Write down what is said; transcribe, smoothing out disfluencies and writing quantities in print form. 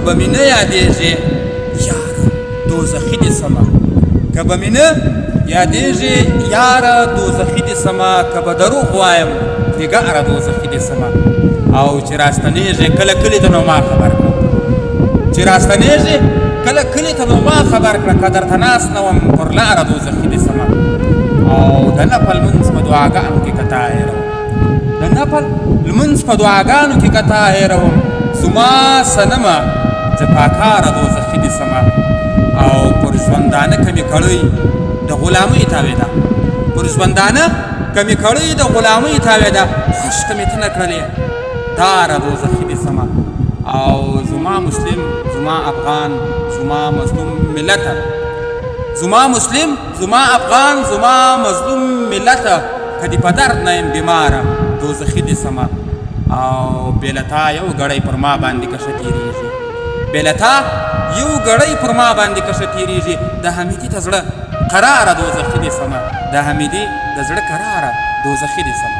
به مې نه یادېږي یاره دوزخي دې سمه که به مې نه یادېږي یاره دوزخي دې سمه که به دروغ وایم نګاره دوزخي دې سمه او چې راستنېږي کله کلي ته نو ما خبر کړه چې راستنېږي کله کلي ته نو ما خبر کړه که درته ناست نه وم پر لاره دوزخي دې سمه او د نفل لمونځ په دعاګانو کې که تا هېروم د نفل لمونځ په دعاګانو کې که تا هېروم زما صنمه زه پاکاره دوزخي دې سمه او پر ژوندانه که مې کړی د غلامۍ تاوېده پر ژوندانه که مې کړی د غلامۍ تاوېده خوش که مې ته نه کړلې داره دوزخي دې سمه او زما مسلم زما افغان زما مظلوم ملته زما مسلم زما افغان زما مظلوم ملته که دې په درد نه یم بیماره دوزخي دې سمه او بې له تا یو ګړی پر ما باندې کشه تېرېږي بې له تا یو ګړی پر ما باندې کشه تېرېږي د حمیدي ته زړه قراره دوزخي دې سمه د حمیدي د زړه قراره دوزخي دې سمه